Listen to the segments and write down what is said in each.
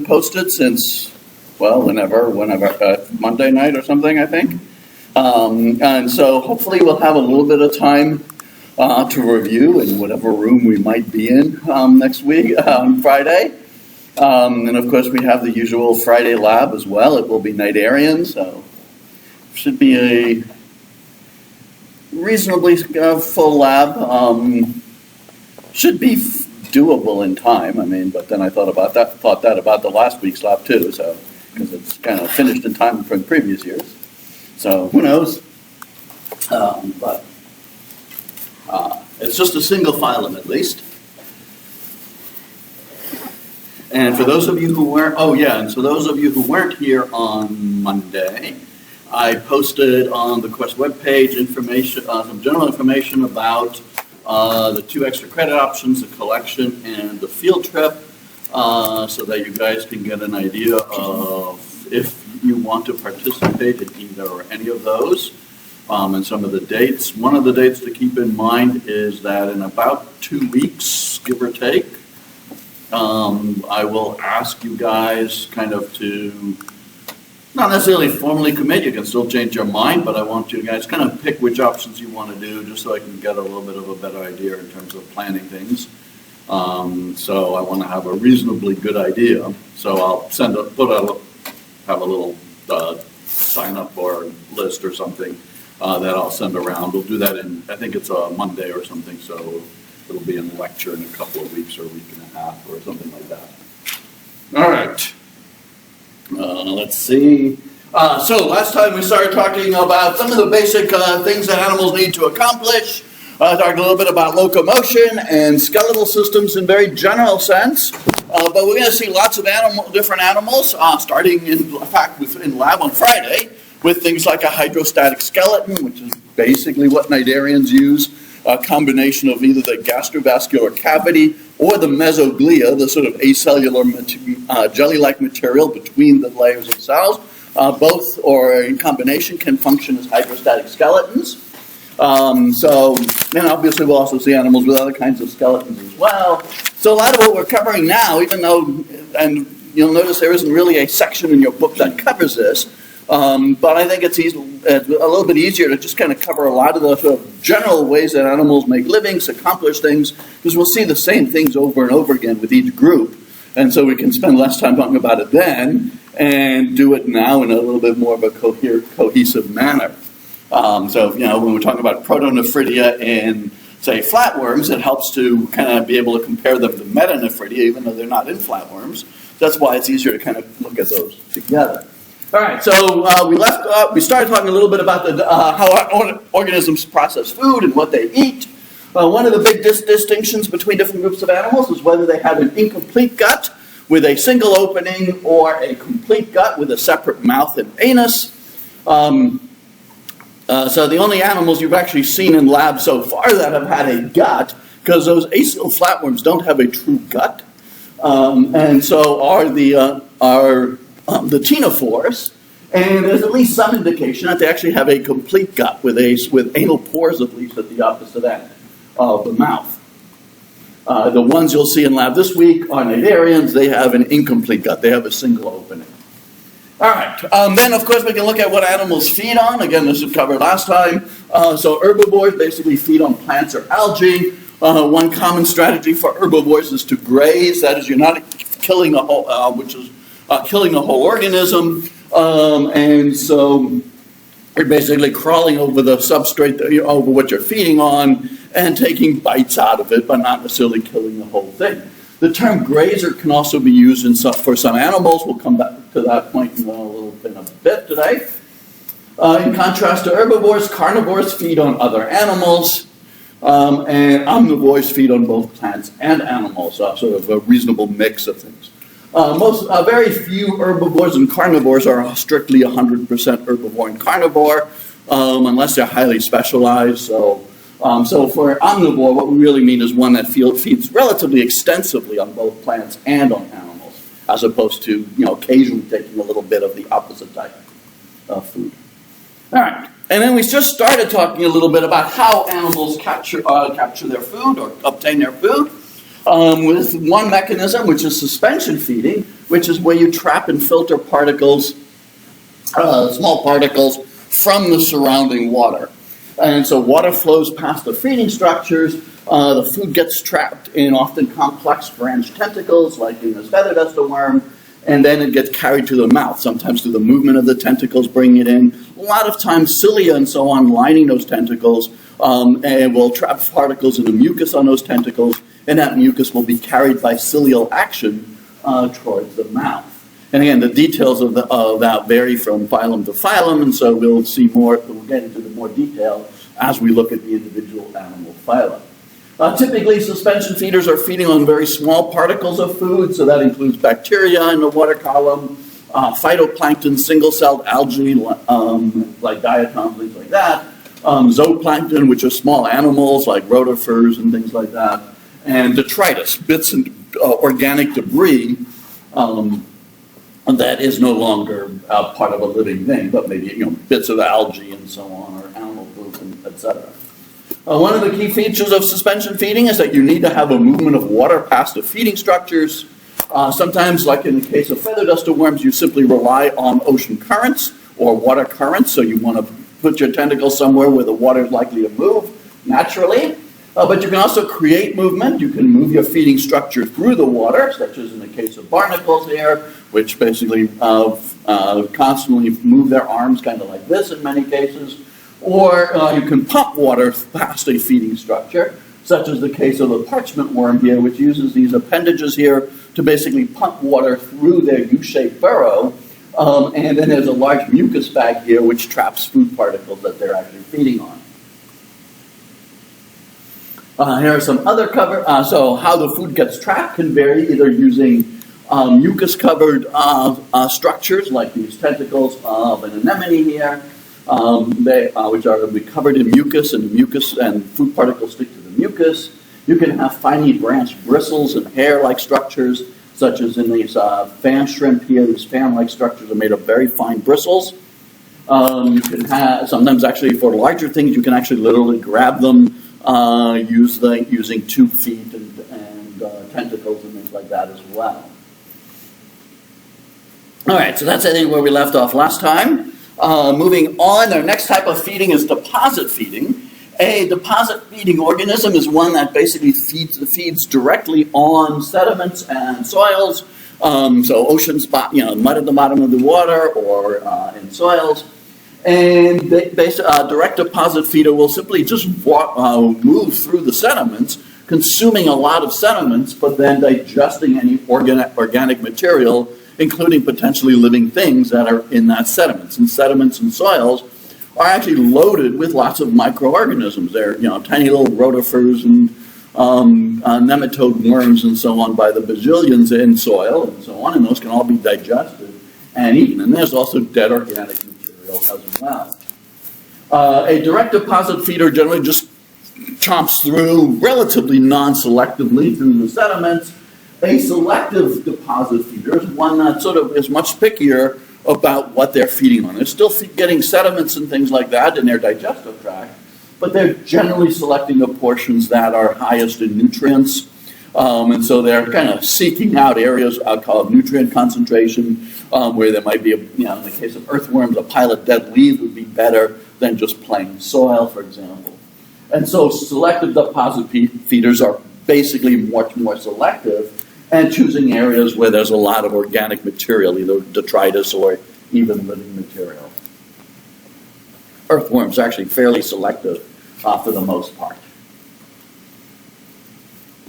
posted since, well, whenever, Monday night or something, I think. And so hopefully we'll have a little bit of time to review in whatever room we might be in next week, on Friday. And of course we have the usual Friday lab as well. It will be Nightarian, so should be a reasonably full lab. Should be doable in time. I mean, but then I thought that about the last week's lab too. So because it's kind of finished in time from previous years. So who knows? But it's just a single phylum at least. And for those of you who weren't, so those of you who weren't here on Monday, I posted on the course webpage information, some general information about the 2 extra credit options, the collection and the field trip, so that you guys can get an idea of if you want to participate in either or any of those, and some of the dates. One of the dates to keep in mind is that in about 2 weeks, give or take, I will ask you guys kind of to not necessarily formally commit. You can still change your mind, but I want you guys kind of pick which options you want to do, just so I can get a little bit of a better idea in terms of planning things. So I want to have a reasonably good idea. So I'll have a little sign up or list or something that I'll send around. We'll do that in, I think it's a Monday or something, so it'll be in the lecture in a couple of weeks or a week and a half or something like that. All right. Let's see. So last time we started talking about some of the basic things that animals need to accomplish. Talked a little bit about locomotion and skeletal systems in very general sense. But we're going to see lots of different animals, starting in fact in lab on Friday, with things like a hydrostatic skeleton, which is basically what Nidarians use. A combination of either the gastrovascular cavity or the mesoglia, the sort of acellular jelly-like material between the layers of cells. Both or in combination can function as hydrostatic skeletons. And obviously we'll also see animals with other kinds of skeletons as well. So a lot of what we're covering now, even though, and you'll notice there isn't really a section in your book that covers this, but I think it's a little bit easier to just kind of cover a lot of the sort of general ways that animals make livings, accomplish things, because we'll see the same things over and over again with each group. And so we can spend less time talking about it then and do it now in a little bit more of a cohesive manner. When we're talking about protonephridia and, say, flatworms, it helps to kind of be able to compare them to metanephridia, even though they're not in flatworms. That's why it's easier to kind of look at those together. All right, so we started talking a little bit about how organisms process food and what they eat. One of the big distinctions between different groups of animals is whether they have an incomplete gut with a single opening or a complete gut with a separate mouth and anus. So the only animals you've actually seen in labs so far that have had a gut, because those acial flatworms don't have a true gut, and so are the ctenophores, and there's at least some indication that they actually have a complete gut with anal pores at least at the opposite end of the mouth. The ones you'll see in lab this week are Nidarians. They have an incomplete gut. They have a single opening. All right. Then, of course, we can look at what animals feed on. Again, this was covered last time. So herbivores basically feed on plants or algae. One common strategy for herbivores is to graze. That is, you're not killing a whole, killing a whole organism. And so you're basically crawling over the substrate, over what you're feeding on, and taking bites out of it, but not necessarily killing the whole thing. The term grazer can also be used for some animals. We'll come back to that point in a bit today. In contrast to herbivores, carnivores feed on other animals, and omnivores feed on both plants and animals, sort of a reasonable mix of things. Very few herbivores and carnivores are strictly 100% herbivore and carnivore, unless they're highly specialized. So for omnivore, what we really mean is one that feeds relatively extensively on both plants and on animals, as opposed to occasionally taking a little bit of the opposite type of food. All right, and then we just started talking a little bit about how animals capture their food or obtain their food. with one mechanism, which is suspension feeding, which is where you trap and filter particles, small particles, from the surrounding water. And so water flows past the feeding structures, the food gets trapped in often complex branched tentacles, like in this feather duster worm, and then it gets carried to the mouth, sometimes through the movement of the tentacles bringing it in. A lot of times cilia and so on lining those tentacles, and will trap particles in the mucus on those tentacles, and that mucus will be carried by cilial action towards the mouth. And again, the details of that vary from phylum to phylum, and so we'll get into the more detail as we look at the individual animal phyla. Typically, suspension feeders are feeding on very small particles of food, so that includes bacteria in the water column, phytoplankton, single-celled algae like diatoms, things like that, zooplankton, which are small animals like rotifers and things like that, and detritus, bits and organic debris that is no longer part of a living thing, but maybe bits of algae and so on, or animal poop, and etc. One of the key features of suspension feeding is that you need to have a movement of water past the feeding structures. Sometimes, like in the case of feather duster worms, you simply rely on ocean currents or water currents, so you want to put your tentacles somewhere where the water is likely to move naturally. But you can also create movement. You can move your feeding structure through the water, such as in the case of barnacles here, which basically constantly move their arms kind of like this in many cases. Or you can pump water past a feeding structure, such as the case of the parchment worm here, which uses these appendages here to basically pump water through their U-shaped burrow. And then there's a large mucus bag here which traps food particles that they're actually feeding on. Here are some other cover. So how the food gets trapped can vary, either using mucus-covered structures like these tentacles of an anemone here, which are going to be covered in mucus, and the mucus and food particles stick to the mucus. You can have finely branched bristles and hair-like structures, such as in these fan shrimp here. These fan-like structures are made of very fine bristles. You can have, sometimes actually for larger things, you can actually literally grab them using 2 feet and tentacles and things like that as well. All right, so that's I think where we left off last time. Moving on, our next type of feeding is deposit feeding. A deposit feeding organism is one that basically feeds directly on sediments and soils. So oceans, mud at the bottom of the water or in soils. And direct deposit feeder will simply just move through the sediments, consuming a lot of sediments, but then digesting any organic material, including potentially living things that are in that sediments. And sediments and soils are actually loaded with lots of microorganisms. They're tiny little rotifers and nematode worms and so on by the bazillions in soil and so on, and those can all be digested and eaten. And there's also dead organic material as well. A direct deposit feeder generally just chomps through relatively non-selectively through the sediments. A selective deposit feeder is one that sort of is much pickier about what they're feeding on. They're still getting sediments and things like that in their digestive tract, but they're generally selecting the portions that are highest in nutrients. And so they're kind of seeking out areas called nutrient concentration, where there might be, in the case of earthworms, a pile of dead leaves would be better than just plain soil, for example. And so selective deposit feeders are basically much more selective and choosing areas where there's a lot of organic material, either detritus or even living material. Earthworms are actually fairly selective for the most part.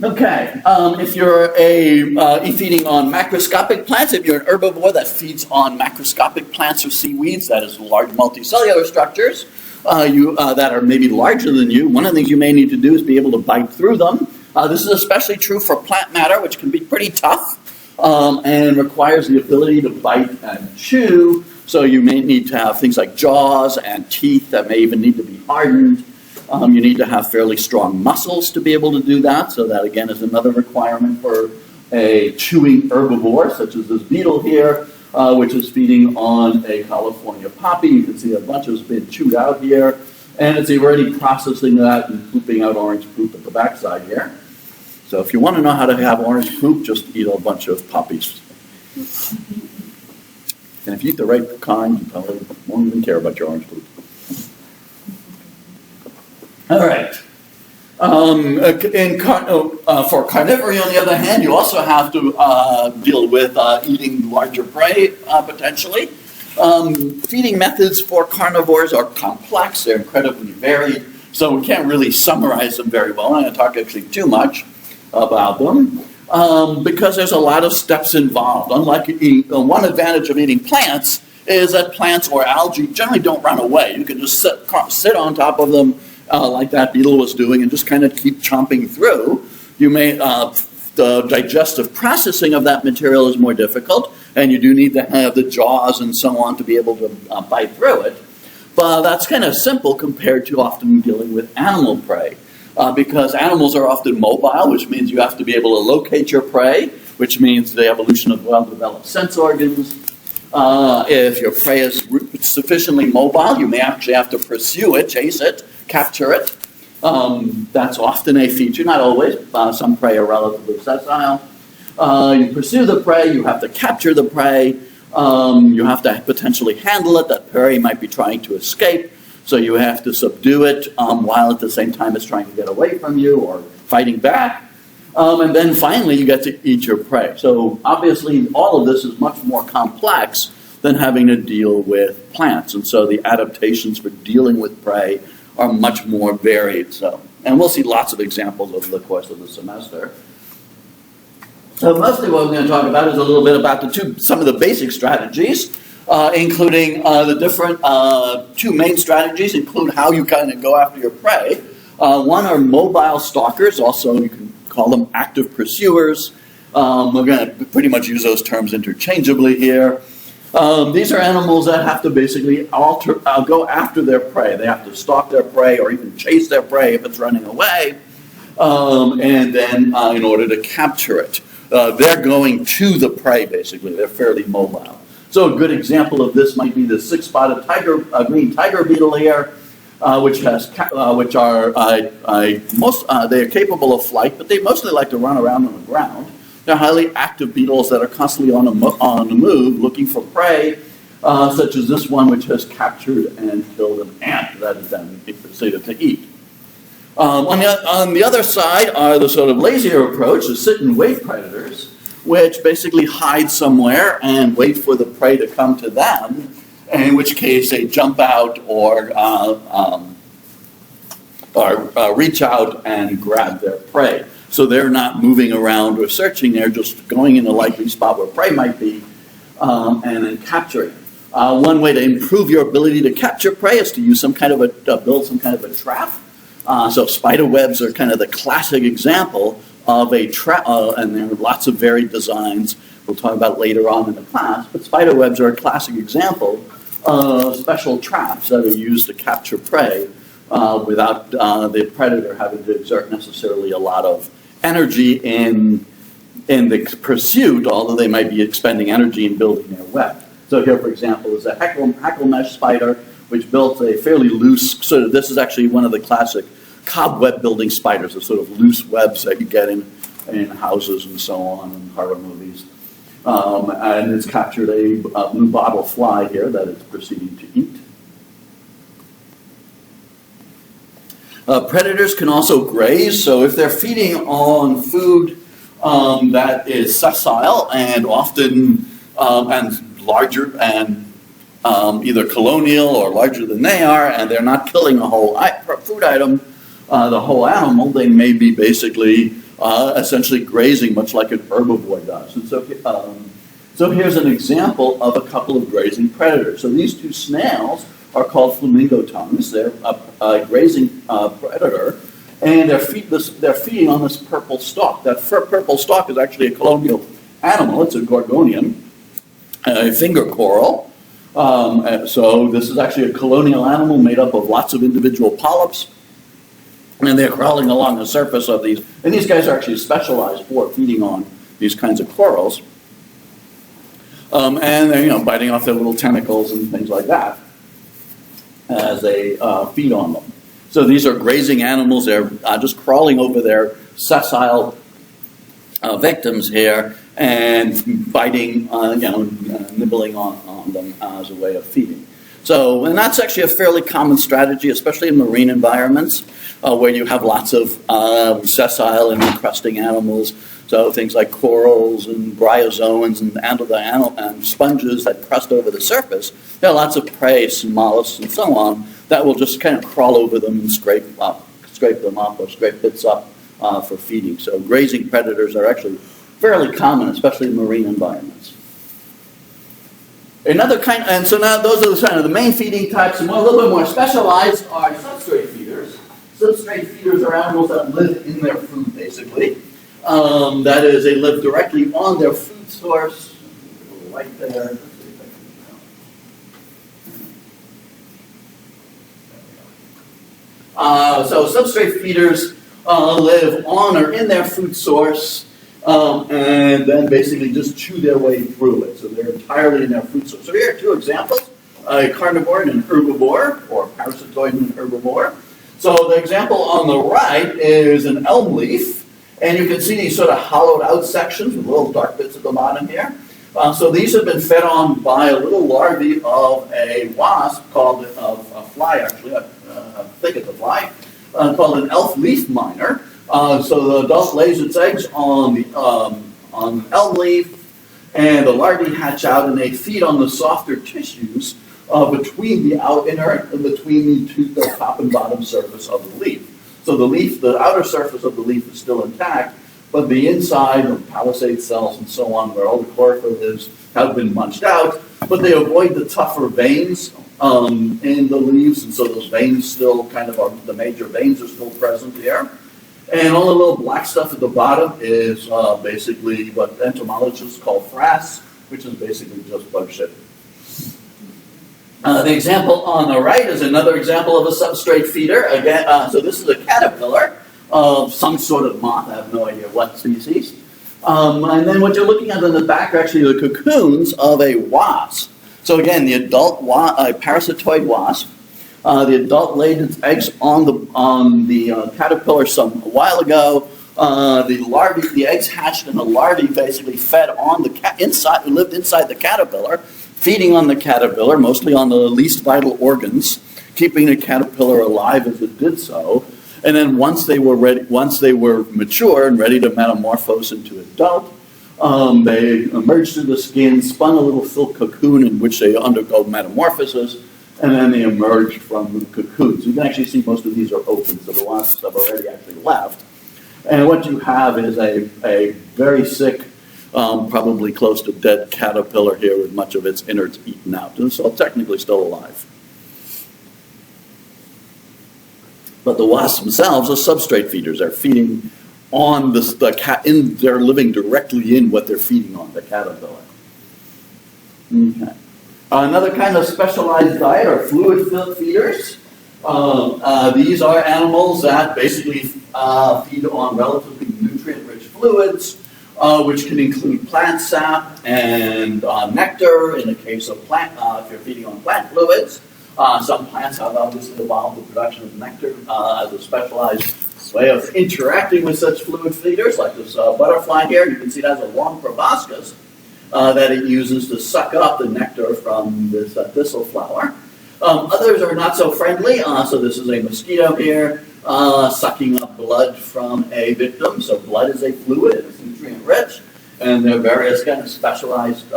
Okay, if you're feeding on macroscopic plants, if you're an herbivore that feeds on macroscopic plants or seaweeds, that is large multicellular structures that are maybe larger than you, one of the things you may need to do is be able to bite through them. This is especially true for plant matter, which can be pretty tough and requires the ability to bite and chew. So you may need to have things like jaws and teeth that may even need to be hardened. You need to have fairly strong muscles to be able to do that. So that, again, is another requirement for a chewing herbivore, such as this beetle here, which is feeding on a California poppy. You can see a bunch has been chewed out here. And it's already processing that and pooping out orange poop at the backside here. So if you want to know how to have orange poop, just eat a bunch of poppies. And if you eat the right kind, you probably won't even care about your orange poop. All right. For carnivory, on the other hand, you also have to deal with eating larger prey, potentially. Feeding methods for carnivores are complex. They're incredibly varied. So we can't really summarize them very well. I'm not going to talk actually too much about them because there's a lot of steps involved. Unlike one advantage of eating plants is that plants or algae generally don't run away. You can just sit on top of them like that beetle was doing and just kind of keep chomping through. You may, the digestive processing of that material is more difficult, and you do need to have the jaws and so on to be able to bite through it. But that's kind of simple compared to often dealing with animal prey. Because animals are often mobile, which means you have to be able to locate your prey, which means the evolution of well-developed sense organs. If your prey is sufficiently mobile, you may actually have to pursue it, chase it, capture it. That's often a feature, not always. Some prey are relatively sessile. You pursue the prey, you have to capture the prey, you have to potentially handle it. That prey might be trying to escape, so you have to subdue it while at the same time it's trying to get away from you or fighting back. And then finally you get to eat your prey. So obviously all of this is much more complex than having to deal with plants. And so the adaptations for dealing with prey are much more varied. And we'll see lots of examples over the course of the semester. So mostly what we're going to talk about is a little bit about some of the basic strategies, including the different two main strategies include how you kind of go after your prey. One are mobile stalkers, also you can call them active pursuers. We're going to pretty much use those terms interchangeably here. These are animals that have to basically go after their prey. They have to stalk their prey or even chase their prey if it's running away, and then in order to capture it. They're going to the prey, basically. They're fairly mobile. So a good example of this might be the six-spotted green tiger beetle here, which are capable of flight, but they mostly like to run around on the ground. They're highly active beetles that are constantly on the move, looking for prey, such as this one, which has captured and killed an ant that is then proceeded to eat. On the other side are the sort of lazier approach, the sit-and-wait predators, which basically hide somewhere and wait for the prey to come to them, in which case they jump out or reach out and grab their prey. So they're not moving around or searching, they're just going in a likely spot where prey might be and then capturing. One way to improve your ability to capture prey is to use build some kind of a trap. So spider webs are kind of the classic example of a trap, and there are lots of varied designs we'll talk about later on in the class, but spider webs are a classic example of special traps that are used to capture prey without the predator having to exert necessarily a lot of energy in the pursuit, although they might be expending energy in building their web. So here, for example, is a heckle mesh spider, which built a fairly loose, this is actually one of the classic cobweb building spiders, the sort of loose webs that you get in houses and so on in horror movies. And it's captured a blue bottle fly here that it's proceeding to eat. Predators can also graze, so if they're feeding on food that is sessile and often and larger and either colonial or larger than they are, and they're not killing the whole food item, the whole animal, they may be basically essentially grazing, much like an herbivore does. And so here's an example of a couple of grazing predators. So these two snails are called flamingo tongues. They're a grazing predator, and they're feeding on this purple stalk. That purple stalk is actually a colonial animal. It's a gorgonian, a finger coral. So this is actually a colonial animal made up of lots of individual polyps, and they're crawling along the surface of these. And these guys are actually specialized for feeding on these kinds of corals. And they're biting off their little tentacles and things like that as they feed on them. So these are grazing animals. They're just crawling over their sessile victims here and biting, nibbling on them as a way of feeding. So, and that's actually a fairly common strategy, especially in marine environments, where you have lots of sessile and encrusting animals. So things like corals and bryozoans and sponges that crust over the surface. There are lots of prey, mollusks and so on, that will just kind of crawl over them and scrape them up or scrape bits up for feeding. So grazing predators are actually fairly common, especially in marine environments. Another kind, and so now those are kind of the main feeding types, and a little bit more specialized are substrate feeders. Substrate feeders are animals that live in their food, basically. That is, they live directly on their food source. Right there. So substrate feeders live on or in their food source, and then basically just chew their way through it. So they're entirely in their food source. So here are two examples, a carnivore and an herbivore, or parasitoid and an herbivore. So the example on the right is an elm leaf, and you can see these sort of hollowed out sections with little dark bits at the bottom here. So these have been fed on by a little larvae of a wasp called, a fly actually, I think it's a fly, called an elf leaf miner. So the adult lays its eggs on the elm leaf, and the larvae hatch out and they feed on the softer tissues between the the top and bottom surface of the leaf. So the outer surface of the leaf is still intact, but the inside, the palisade cells and so on, where all the chlorophyll is, have been munched out, but they avoid the tougher veins in the leaves, and so those veins still kind of are, the major veins are still present here. And all the little black stuff at the bottom is basically what entomologists call frass, which is basically just bug shit. The example on the right is another example of a substrate feeder. Again, so this is a caterpillar of some sort of moth. I have no idea what species. And then what you're looking at in the back are actually the cocoons of a wasp. So again, the adult parasitoid wasp. The adult laid its eggs on the caterpillar a while ago. The eggs hatched, and the larvae basically fed on the lived inside the caterpillar, feeding on the caterpillar, mostly on the least vital organs, keeping the caterpillar alive as it did so. And then once they were mature and ready to metamorphose into adult, they emerged through the skin, spun a little silk cocoon in which they undergo metamorphosis, and then they emerged from the cocoon. So you can actually see most of these are open, so the wasps have already actually left. And what you have is a very sick, probably close to dead caterpillar here with much of its innards eaten out. And so technically still alive. But the wasps themselves are substrate feeders. They're feeding on they're living directly in what they're feeding on, the caterpillar. Okay. Another kind of specialized diet are fluid feeders. These are animals that basically feed on relatively nutrient-rich fluids, which can include plant sap and nectar in the case of if you're feeding on plant fluids. Some plants have obviously evolved the production of nectar as a specialized way of interacting with such fluid feeders, like this butterfly here. You can see it has a long proboscis that it uses to suck up the nectar from this thistle flower. Others are not so friendly, so this is a mosquito here sucking up blood from a victim. So blood is a fluid, it's nutrient rich, and there are various kind of specialized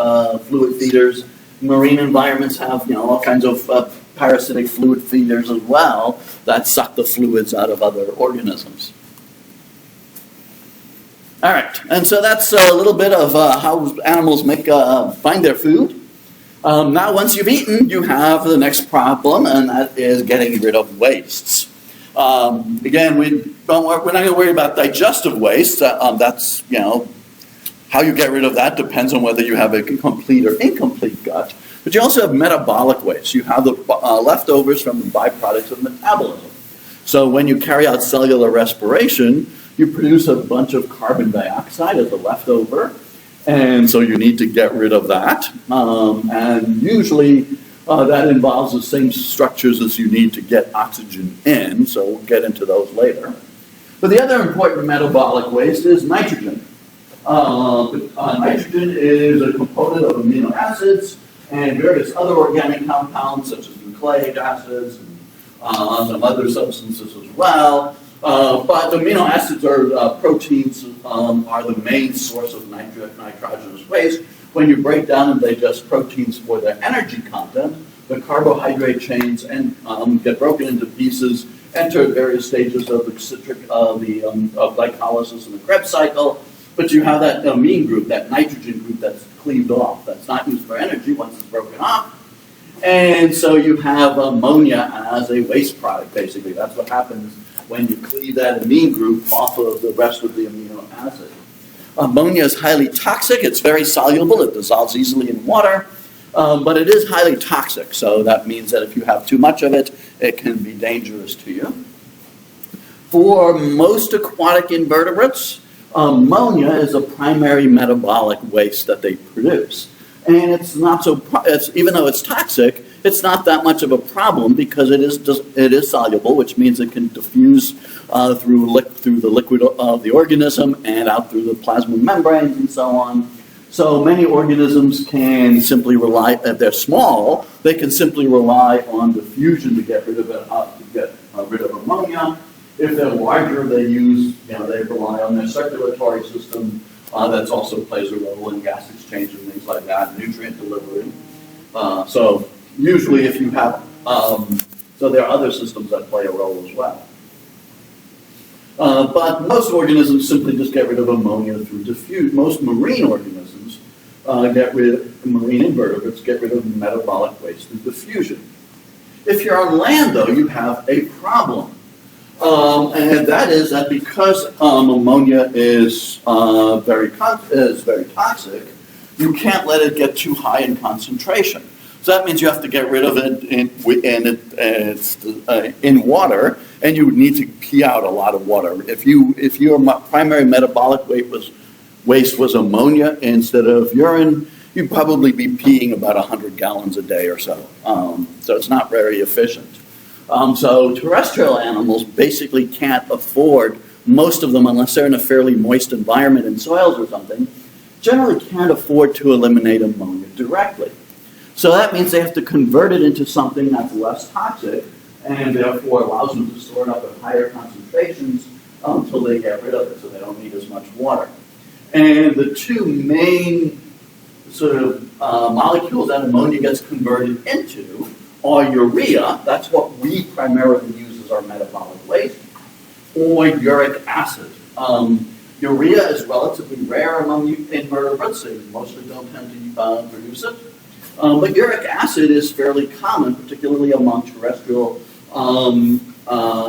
fluid feeders. Marine environments have all kinds of parasitic fluid feeders as well that suck the fluids out of other organisms. All right, and so that's a little bit of how animals find their food. Now, once you've eaten, you have the next problem, and that is getting rid of wastes. Again, we're not going to worry about digestive waste. That's how you get rid of that depends on whether you have a complete or incomplete gut. But you also have metabolic waste. You have the leftovers from the byproducts of metabolism. So when you carry out cellular respiration, you produce a bunch of carbon dioxide as a leftover. And so you need to get rid of that. And usually that involves the same structures as you need to get oxygen in. So we'll get into those later. But the other important metabolic waste is nitrogen. Nitrogen is a component of amino acids and various other organic compounds such as nucleic acids and some other substances as well. But amino acids or proteins are the main source of nitrogenous waste. When you break down and digest proteins for their energy content, the carbohydrate chains get broken into pieces, enter various stages of the glycolysis and the Krebs cycle. But you have that amine group, that nitrogen group that's cleaved off, that's not used for energy once it's broken off. And so you have ammonia as a waste product, basically. That's what happens when you cleave that amine group off of the rest of the amino acid. Ammonia is highly toxic. It's very soluble. It dissolves easily in water. But it is highly toxic. So that means that if you have too much of it, it can be dangerous to you. For most aquatic invertebrates, ammonia is a primary metabolic waste that they produce. And it's not so, even though it's toxic, it's not that much of a problem because it is soluble, which means it can diffuse through the liquid of the organism and out through the plasma membranes and so on. So many organisms can simply rely, if they're small, they can simply rely on diffusion to get rid of it, rid of ammonia. If they're larger, they rely on their circulatory system. That also plays a role in gas exchange and things like that, nutrient delivery. So usually if you have, so there are other systems that play a role as well. But most organisms simply just get rid of ammonia through diffusion. Most marine organisms marine invertebrates get rid of metabolic waste through diffusion. If you're on land, though, you have a problem. And that is that because ammonia is very toxic, you can't let it get too high in concentration. So that means you have to get rid of it in water, and you would need to pee out a lot of water. If your primary metabolic waste was ammonia instead of urine, you'd probably be peeing about 100 gallons a day or so. So it's not very efficient. So terrestrial animals basically can't afford, most of them, unless they're in a fairly moist environment in soils or something, generally can't afford to eliminate ammonia directly. So that means they have to convert it into something that's less toxic and therefore allows them to store it up at higher concentrations until they get rid of it, so they don't need as much water. And the two main sort of molecules that ammonia gets converted into are urea, that's what we primarily use as our metabolic waste, or uric acid. Urea is relatively rare among invertebrates. They mostly don't tend to produce it. But uric acid is fairly common, particularly among terrestrial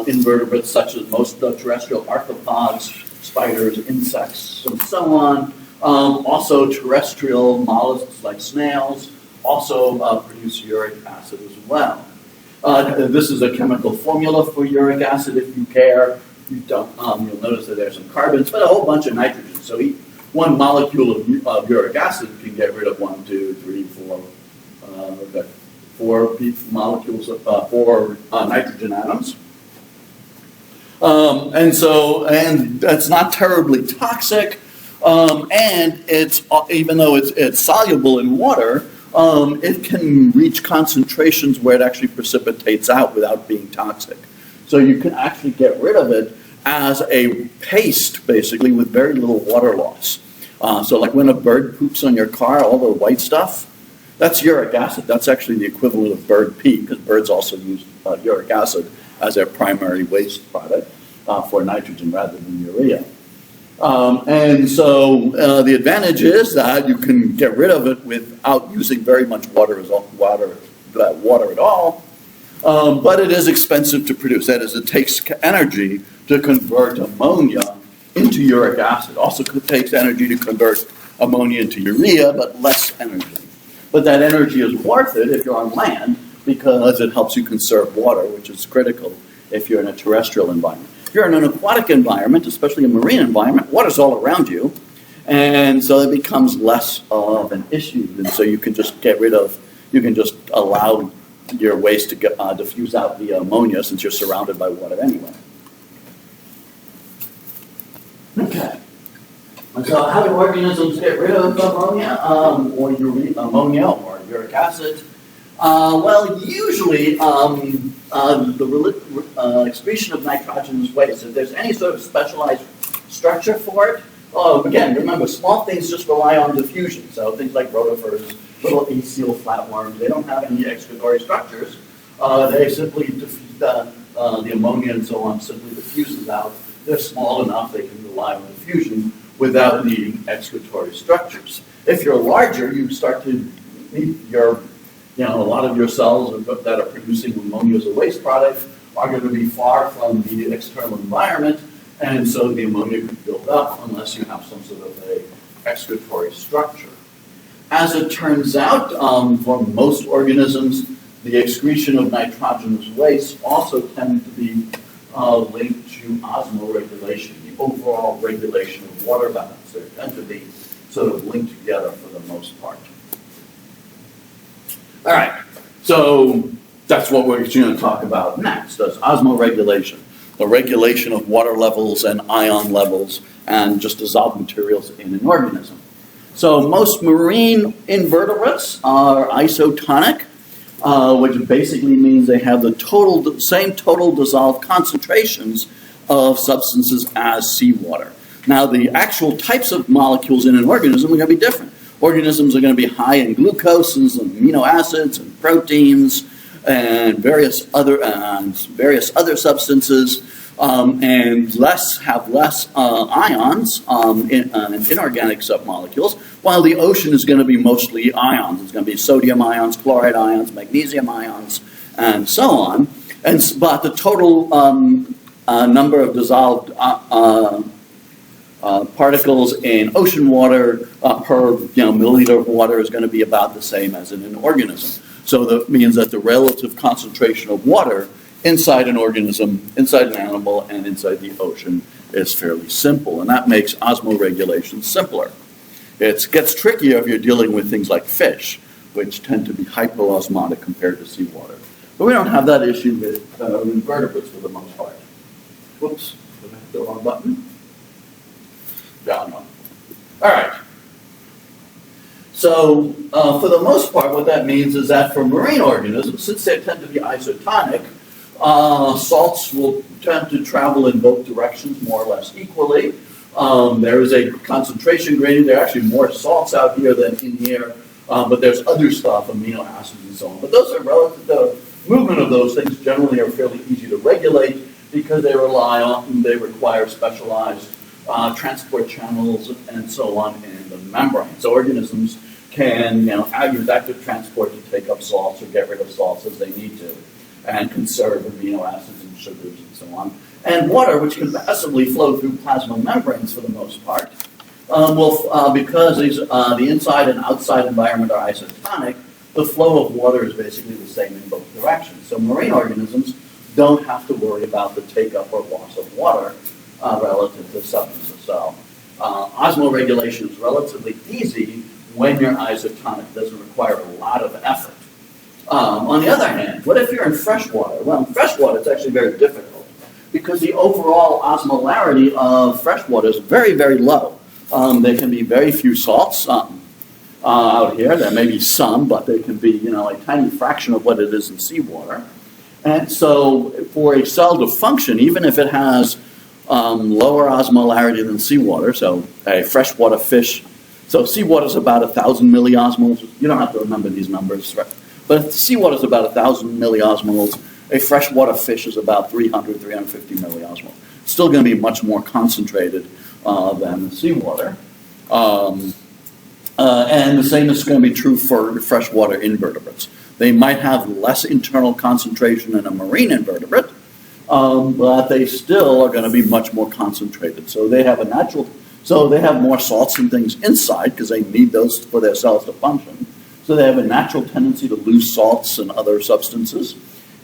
invertebrates, such as most terrestrial arthropods, spiders, insects, and so on. Also terrestrial mollusks like snails also produce uric acid as well. This is a chemical formula for uric acid. If you care, you'll notice that there's some carbons, but a whole bunch of nitrogen. So one molecule of uric acid can get rid of 1, 2, 3, 4 molecules of 4 nitrogen atoms. And that's not terribly toxic. And even though it's soluble in water, it can reach concentrations where it actually precipitates out without being toxic. So you can actually get rid of it as a paste, basically, with very little water loss. So like when a bird poops on your car, all the white stuff, that's uric acid. That's actually the equivalent of bird pee, because birds also use uric acid as their primary waste product for nitrogen rather than urea. And so the advantage is that you can get rid of it without using very much water at all. But it is expensive to produce. That is, it takes energy to convert ammonia into uric acid. Also takes energy to convert ammonia into urea, but less energy. But that energy is worth it if you're on land because it helps you conserve water, which is critical if you're in a terrestrial environment. If you're in an aquatic environment, especially a marine environment, water's all around you, and so it becomes less of an issue. And so you can just allow your waste to diffuse out the ammonia since you're surrounded by water anyway. Okay. So how do organisms get rid of ammonia ammonia or uric acid? Well, usually the excretion of nitrogenous waste, if there's any sort of specialized structure for it, again, remember, small things just rely on diffusion. So things like rotifers, little acial flatworms, they don't have any excretory structures. They simply the ammonia and so on simply diffuses out. They're small enough they can rely on diffusion without needing excretory structures. If you're larger, you start to need a lot of your cells that are producing ammonia as a waste product are going to be far from the external environment, and so the ammonia could build up unless you have some sort of a excretory structure. As it turns out, for most organisms, the excretion of nitrogenous waste also tends to be linked to osmoregulation, the overall regulation of water balance. They tend to be sort of linked together for the most part. All right, so that's what we're going to talk about next, is osmoregulation, the regulation of water levels and ion levels and just dissolved materials in an organism. So most marine invertebrates are isotonic, which basically means they have the same total dissolved concentrations of substances as seawater. Now, the actual types of molecules in an organism are going to be different. Organisms are going to be high in glucose and amino acids and proteins and various other substances, and have less ions and inorganic submolecules, while the ocean is going to be mostly ions. It's going to be sodium ions, chloride ions, magnesium ions, and so on. But the total number of dissolved particles in ocean water per milliliter of water is going to be about the same as in an organism. So that means that the relative concentration of water inside an organism, inside an animal, and inside the ocean is fairly simple, and that makes osmoregulation simpler. It gets trickier if you're dealing with things like fish, which tend to be hypoosmotic compared to seawater. But we don't have that issue with invertebrates for the most part. Whoops, did I hit the wrong button? Down one. All right. So for the most part, what that means is that for marine organisms, since they tend to be isotonic, salts will tend to travel in both directions more or less equally. There is a concentration gradient. There are actually more salts out here than in here, but there's other stuff, amino acids and so on. But those are relative. The movement of those things generally are fairly easy to regulate because they require specialized transport channels and so on in the membrane. So organisms can use active transport to take up salts or get rid of salts as they need to, and conserve amino acids and sugars and so on. And water, which can passively flow through plasma membranes for the most part, because the inside and outside environment are isotonic, the flow of water is basically the same in both directions. So marine organisms don't have to worry about the take-up or loss of water relative to substances. So osmoregulation is relatively easy when you're isotonic. It doesn't require a lot of effort. On the other hand, what if you're in freshwater? Well, in freshwater, it's actually very difficult because the overall osmolarity of freshwater is very, very low. There can be very few salts out here. There may be some, but they can be, a tiny fraction of what it is in seawater. And so for a cell to function, even if it has lower osmolarity than seawater, so a freshwater fish, so seawater is about 1,000 milliosmoles. You don't have to remember these numbers, right? But seawater is about 1,000 milliosmoles. A freshwater fish is about 300, 350 milliosmoles. It's still going to be much more concentrated than the seawater. And the same is going to be true for freshwater invertebrates. They might have less internal concentration than a marine invertebrate, but they still are going to be much more concentrated. So they have more salts and things inside because they need those for their cells to function. So they have a natural tendency to lose salts and other substances.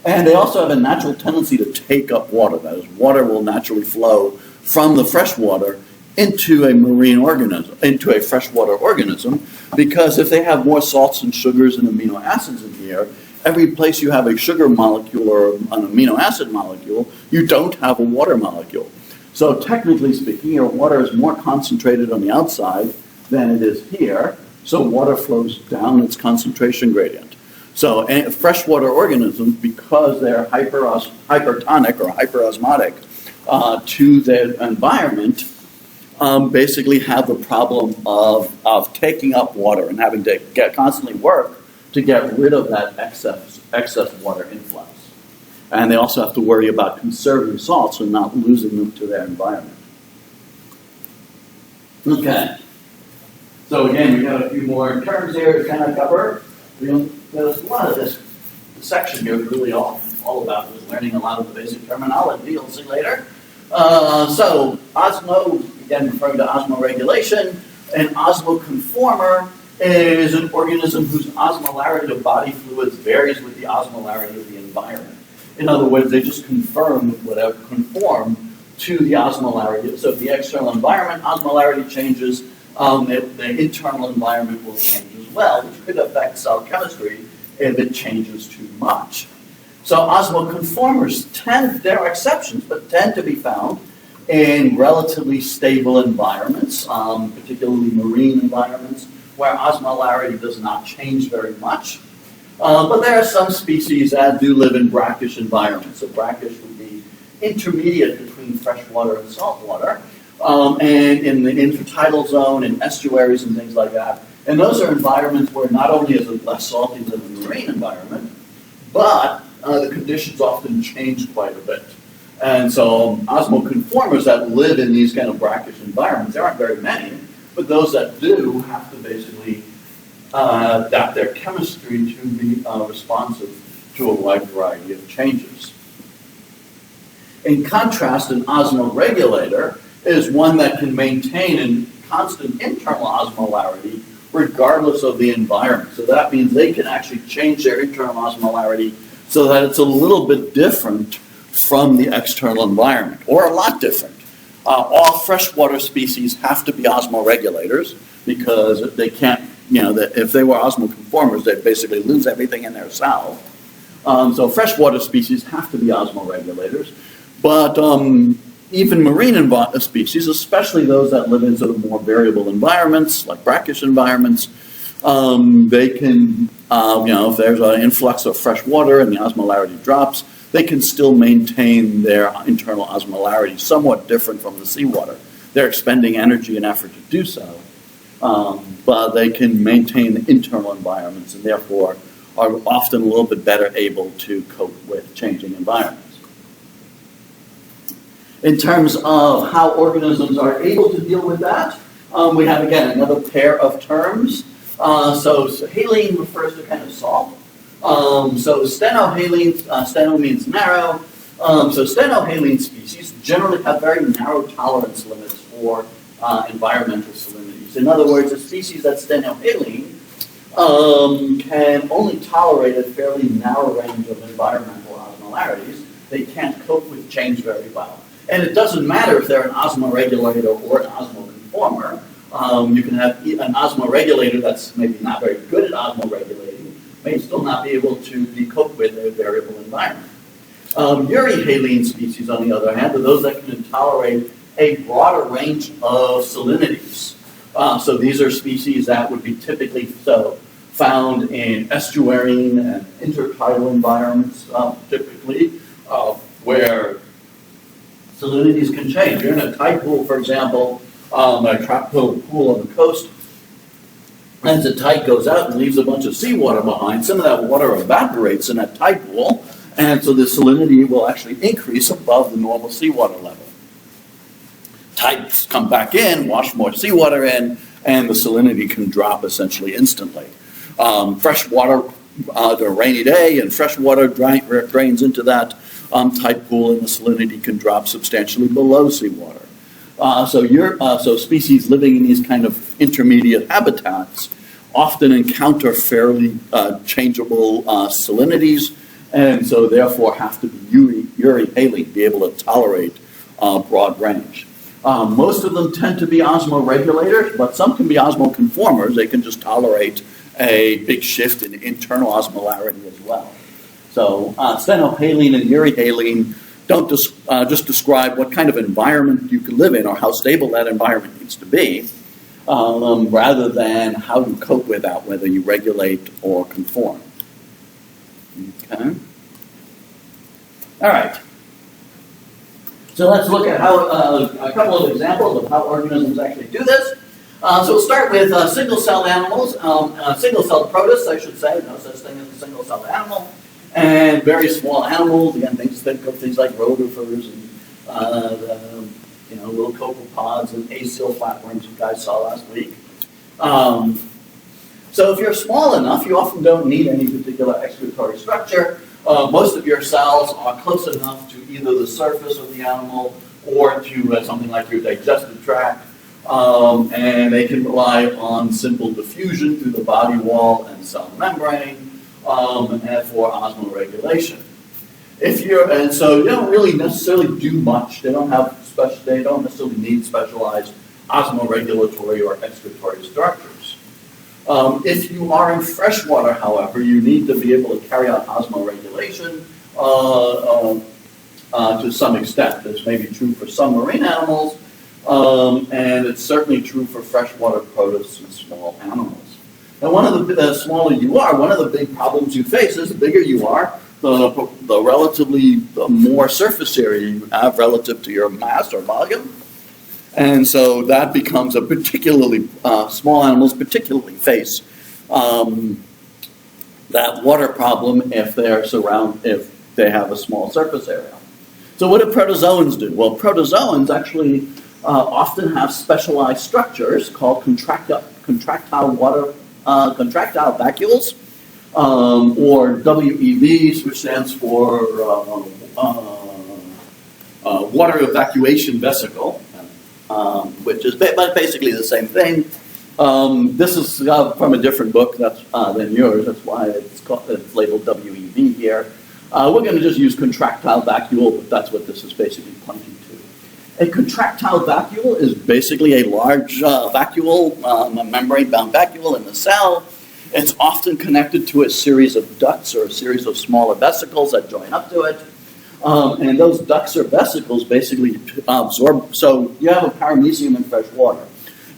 And they also have a natural tendency to take up water. That is, water will naturally flow from the freshwater into a marine organism, into a freshwater organism, because if they have more salts and sugars and amino acids in here, every place you have a sugar molecule or an amino acid molecule, you don't have a water molecule. So technically speaking, your water is more concentrated on the outside than it is here, so water flows down its concentration gradient. So freshwater organisms, because they're hypertonic or hyperosmotic to their environment, basically have the problem of taking up water and having to constantly work to get rid of that excess water influx. And they also have to worry about conserving salts and not losing them to their environment. Okay. So again, we got a few more terms here to kind of cover. There's a lot of this section here is really all about is learning a lot of the basic terminology. You'll see later. So again referring to osmoregulation, an osmoconformer is an organism whose osmolarity of body fluids varies with the osmolarity of the environment. In other words, they just conform to the osmolarity. So if the external environment osmolarity changes, the internal environment will change as well, which could affect cell chemistry if it changes too much. So osmoconformers there are exceptions, but tend to be found in relatively stable environments, particularly marine environments, where osmolarity does not change very much. But there are some species that do live in brackish environments. So brackish would be intermediate between freshwater and saltwater, and in the intertidal zone and estuaries and things like that. And those are environments where not only is it less salty than the marine environment, but the conditions often change quite a bit. And so osmoconformers that live in these kind of brackish environments, there aren't very many, but those that do have to basically adapt their chemistry to be responsive to a wide variety of changes. In contrast, an osmoregulator is one that can maintain a constant internal osmolarity regardless of the environment. So that means they can actually change their internal osmolarity so that it's a little bit different from the external environment, or a lot different. All freshwater species have to be osmoregulators because they can't, that if they were osmoconformers, they'd basically lose everything in their cell. So freshwater species have to be osmoregulators, but even marine species, especially those that live in sort of more variable environments, like brackish environments, they can, if there's an influx of fresh water and the osmolarity drops, they can still maintain their internal osmolarity, somewhat different from the seawater. They're expending energy and effort to do so, but they can maintain the internal environments and therefore are often a little bit better able to cope with changing environments. In terms of how organisms are able to deal with that, we have, again, another pair of terms. So haline refers to kind of salt. So stenohaline, steno means narrow. So stenohaline species generally have very narrow tolerance limits for environmental salinities. In other words, a species that's stenohaline can only tolerate a fairly narrow range of environmental osmolarities. They can't cope with change very well. And it doesn't matter if they're an osmoregulator or an osmoconformer. You can have an osmoregulator that's maybe not very good at osmoregulating, may still not be able to cope with a variable environment. Euryhaline species, on the other hand, are those that can tolerate a broader range of salinities. So these are species that would be typically found in estuarine and intertidal environments, typically, where salinities can change. You're in a tide pool, for example, a tropical pool on the coast. As the tide goes out and leaves a bunch of seawater behind, some of that water evaporates in that tide pool, and so the salinity will actually increase above the normal seawater level. Tides come back in, wash more seawater in, and the salinity can drop essentially instantly. Fresh water, the rainy day, and fresh water drains into that tide pool, and the salinity can drop substantially below seawater. So species living in these kind of intermediate habitats often encounter fairly changeable salinities, and so therefore have to be euryhaline, be able to tolerate broad range. Most of them tend to be osmoregulators, but some can be osmoconformers. They can just tolerate a big shift in internal osmolarity as well. So stenohaline and euryhaline don't just describe what kind of environment you can live in or how stable that environment needs to be, rather than how you cope with that, whether you regulate or conform. Okay. All right. So let's look at how a couple of examples of how organisms actually do this. So we'll start with single-celled animals, single-celled protists, I should say. No such thing as a single-celled animal. And very small animals. Again, think of things like rotifers and little copepods and acyl flatworms you guys saw last week. So if you're small enough, you often don't need any particular excretory structure. Most of your cells are close enough to either the surface of the animal or to something like your digestive tract, and they can rely on simple diffusion through the body wall and cell membrane, and for osmoregulation. And so you don't really necessarily do much. They don't necessarily need specialized osmoregulatory or excretory structures. If you are in freshwater, however, you need to be able to carry out osmoregulation to some extent. This may be true for some marine animals, and it's certainly true for freshwater protists and small animals. Now, the smaller you are, one of the big problems you face is the bigger you are, the relatively more surface area you have relative to your mass or volume. And so that becomes a particularly, small animals particularly face that water problem if they have a small surface area. So what do protozoans do? Well, protozoans actually often have specialized structures called contractile vacuoles, or WEVs, which stands for water evacuation vesicle, which is basically the same thing. This is from a different book than yours. That's why it's labeled WEV here. We're going to just use contractile vacuole, but that's what this is basically pointing to. A contractile vacuole is basically a large vacuole, a membrane-bound vacuole in the cell. It's often connected to a series of ducts or a series of smaller vesicles that join up to it. And those ducts or vesicles basically absorb. So you have a paramecium in fresh water.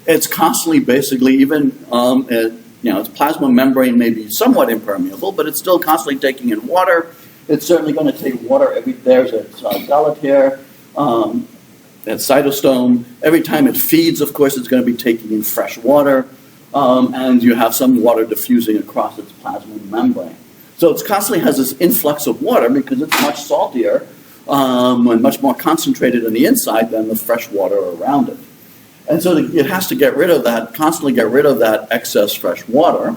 It's constantly basically its plasma membrane may be somewhat impermeable, but it's still constantly taking in water. It's certainly going to take water there's its gullet here, its cytostome. Every time it feeds, of course, it's going to be taking in fresh water, and you have some water diffusing across its plasma membrane. So it constantly has this influx of water because it's much saltier and much more concentrated on the inside than the fresh water around it. And so it has to constantly get rid of that excess water.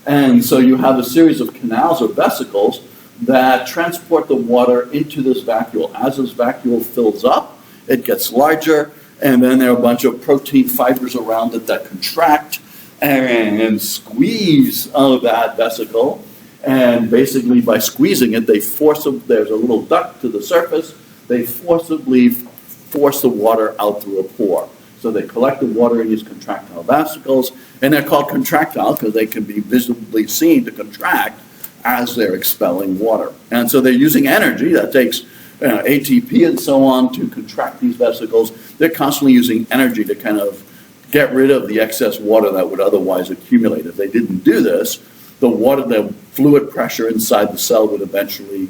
And so you have a series of canals or vesicles that transport the water into this vacuole. As this vacuole fills up, it gets larger, and then there are a bunch of protein fibers around it that contract and squeeze that vesicle. And basically by squeezing it, there's a little duct to the surface, they forcibly force the water out through a pore. So they collect the water in these contractile vesicles, and they're called contractile because they can be visibly seen to contract as they're expelling water. And so they're using energy that takes ATP and so on to contract these vesicles. They're constantly using energy to kind of get rid of the excess water that would otherwise accumulate. If they didn't do this, the fluid pressure inside the cell would eventually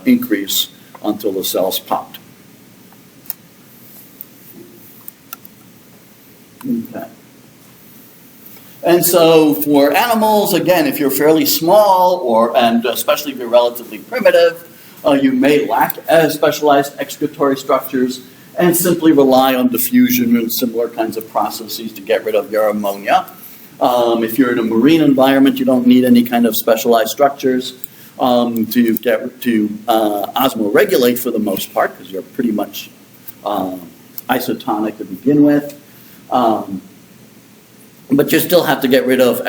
increase until the cells popped. Okay. And so for animals, again, if you're fairly small, and especially if you're relatively primitive, you may lack specialized excretory structures and simply rely on diffusion and similar kinds of processes to get rid of your ammonia. If you're in a marine environment, you don't need any kind of specialized structures to osmoregulate for the most part, because you're pretty much isotonic to begin with. But you still have to get rid of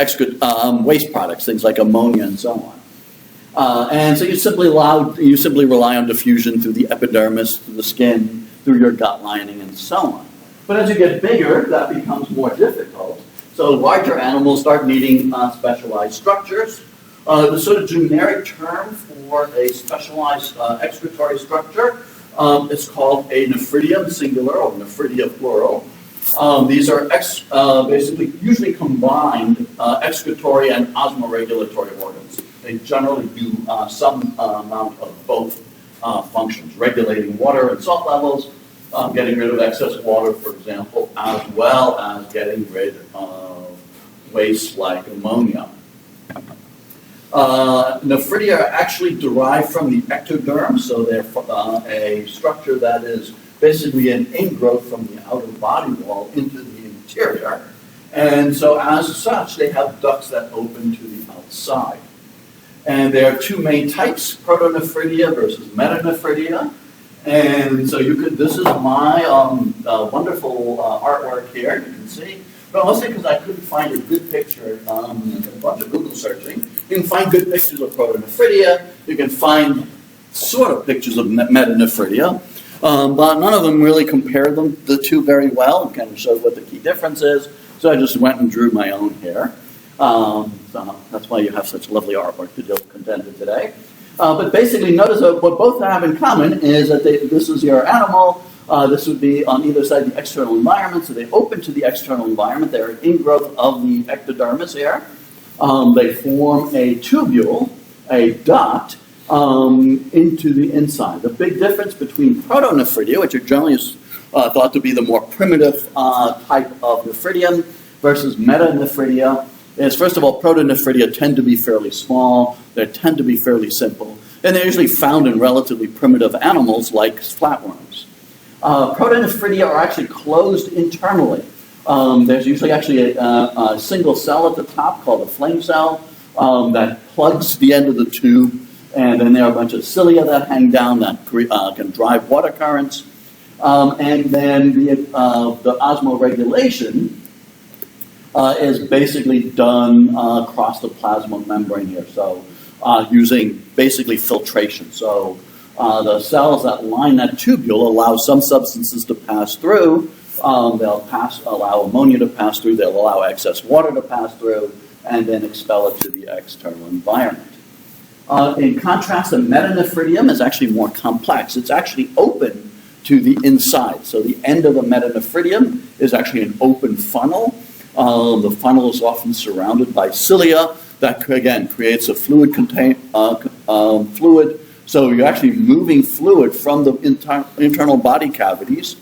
waste products, things like ammonia and so on. And so you simply rely on diffusion through the epidermis, through the skin, through your gut lining, and so on. But as you get bigger, that becomes more difficult. So larger animals start needing specialized structures. The sort of generic term for a specialized excretory structure is called a nephridium singular or nephridia plural. These are basically usually combined excretory and osmoregulatory organs. They generally do some amount of both functions, regulating water and salt levels, getting rid of excess water, for example, as well as getting rid of waste like ammonia. Nephridia are actually derived from the ectoderm, so they're a structure that is basically an ingrowth from the outer body wall into the interior. And so as such, they have ducts that open to the outside. And there are two main types, protonephridia versus metanephridia. And so this is my wonderful artwork here, you can see. But mostly because I couldn't find a good picture, a bunch of Google searching. You can find good pictures of protonephridia. You can find sort of pictures of metanephridia. But none of them really compare the two very well and kind of show what the key difference is. So I just went and drew my own here. So that's why you have such lovely artwork to deal contended today. But basically, notice that what both have in common is that this is your animal. This would be on either side of the external environment. So they open to the external environment. They're an ingrowth of the ectodermis here. They form a tubule, a duct, into the inside. The big difference between protonephridia, which are generally thought to be the more primitive type of nephridium, versus metanephridia, is first of all, protonephridia tend to be fairly small, they tend to be fairly simple, and they're usually found in relatively primitive animals like flatworms. Protonephridia are actually closed internally. There's usually actually a single cell at the top called a flame cell that plugs the end of the tube, and then there are a bunch of cilia that hang down that can drive water currents. And then the osmoregulation is basically done across the plasma membrane here, so using basically filtration. So the cells that line that tubule allow some substances to pass through. They'll allow ammonia to pass through, they'll allow excess water to pass through, and then expel it to the external environment. In contrast, the metanephridium is actually more complex. It's actually open to the inside. So the end of the metanephridium is actually an open funnel. The funnel is often surrounded by cilia that, again, creates a fluid. So you're actually moving fluid from the internal body cavities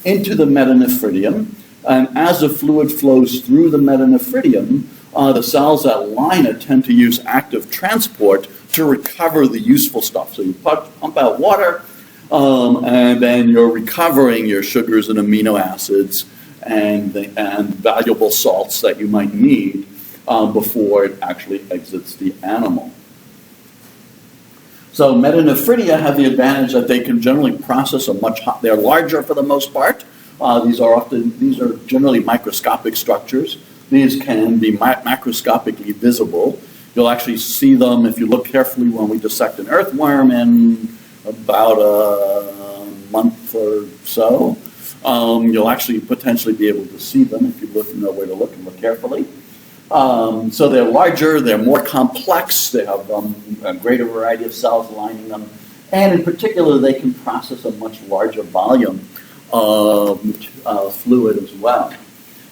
into the metanephridium. And as the fluid flows through the metanephridium, the cells that line it tend to use active transport to recover the useful stuff. So you pump out water, and then you're recovering your sugars and amino acids and valuable salts that you might need before it actually exits the animal. So metanephridia have the advantage that they can generally process they're larger for the most part. These are generally microscopic structures. These can be macroscopically visible. You'll actually see them if you look carefully when we dissect an earthworm in about a month or so. You'll actually potentially be able to see them if you know where to look and look carefully. So they're larger, they're more complex, they have a greater variety of cells lining them, and in particular they can process a much larger volume of fluid as well.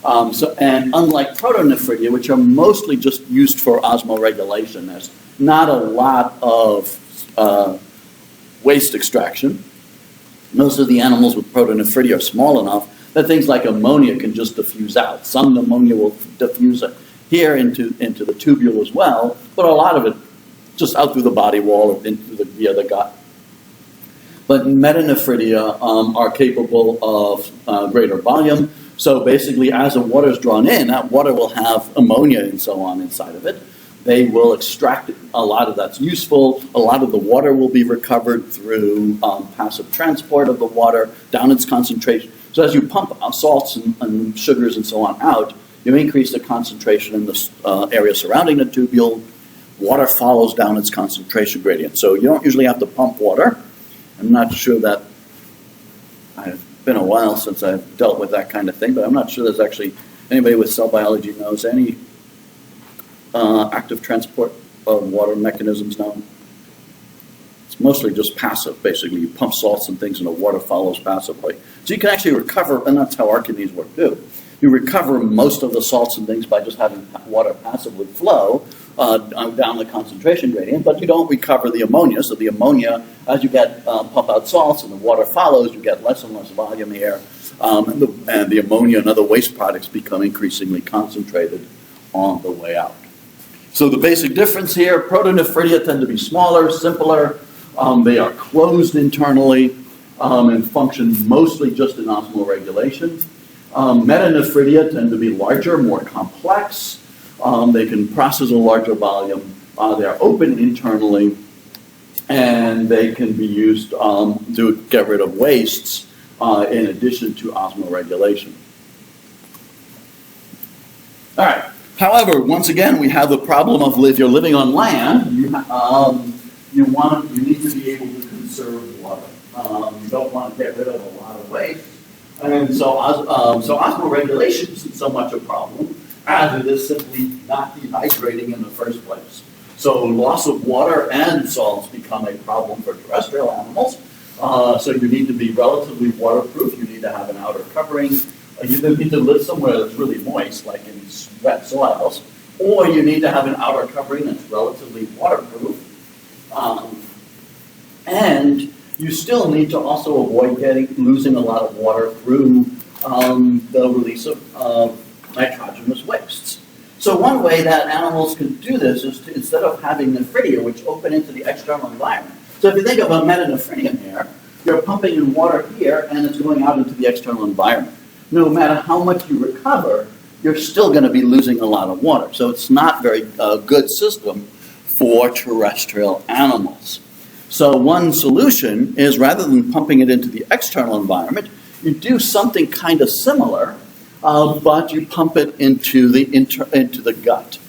And unlike protonephridia, which are mostly just used for osmoregulation, there's not a lot of waste extraction. Most of the animals with protonephridia are small enough that things like ammonia can just diffuse out. Some ammonia will diffuse here into the tubule as well, but a lot of it just out through the body wall or via the gut. But metanephridia are capable of greater volume. So basically, as the water is drawn in, that water will have ammonia and so on inside of it. They will extract a lot of that's useful. A lot of the water will be recovered through passive transport of the water down its concentration. So as you pump salts and sugars and so on out, you increase the concentration in the area surrounding the tubule. Water follows down its concentration gradient. So you don't usually have to pump water. I'm not sure that I've been a while since I've dealt with that kind of thing, but I'm not sure there's actually anybody with cell biology knows any active transport water mechanisms known? It's mostly just passive, basically. You pump salts and things and the water follows passively. So you can actually recover, and that's how Archimedes work too. You recover most of the salts and things by just having water passively flow down the concentration gradient, but you don't recover the ammonia. So the ammonia, as you pump out salts and the water follows, you get less and less volume here, and the ammonia and other waste products become increasingly concentrated on the way out. So the basic difference here, protonephridia tend to be smaller, simpler. They are closed internally and function mostly just in osmoregulation. Metanephridia tend to be larger, more complex. They can process a larger volume. They are open internally, and they can be used to get rid of wastes in addition to osmoregulation. All right. However, once again, we have the problem of if you're living on land, you need to be able to conserve water. You don't want to get rid of a lot of waste. And so osmoregulation isn't so much a problem as it is simply not dehydrating in the first place. So loss of water and salts become a problem for terrestrial animals. So you need to be relatively waterproof. You need to have an outer covering. You need to live somewhere that's really moist, like in wet soils, or you need to have an outer covering that's relatively waterproof. And you still need to also avoid losing a lot of water through the release of nitrogenous wastes. So one way that animals can do this is to, instead of having nephridia, which open into the external environment. So if you think of a metanephridium here, you're pumping in water here and it's going out into the external environment. No matter how much you recover, you're still going to be losing a lot of water. So it's not very good system for terrestrial animals. So one solution is, rather than pumping it into the external environment, you do something kind of similar, but you pump it into the gut.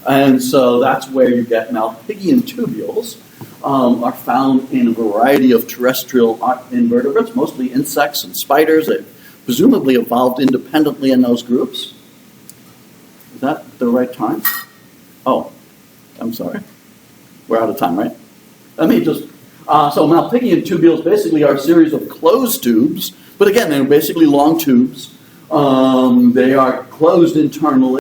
And so that's where you get Malpighian tubules, are found in a variety of terrestrial invertebrates, mostly insects and spiders. They presumably evolved independently in those groups. Is that the right time? Oh, I'm sorry. We're out of time, right? Let me just... so Malpighian tubules basically are a series of closed tubes, but again, they're basically long tubes. They are closed internally.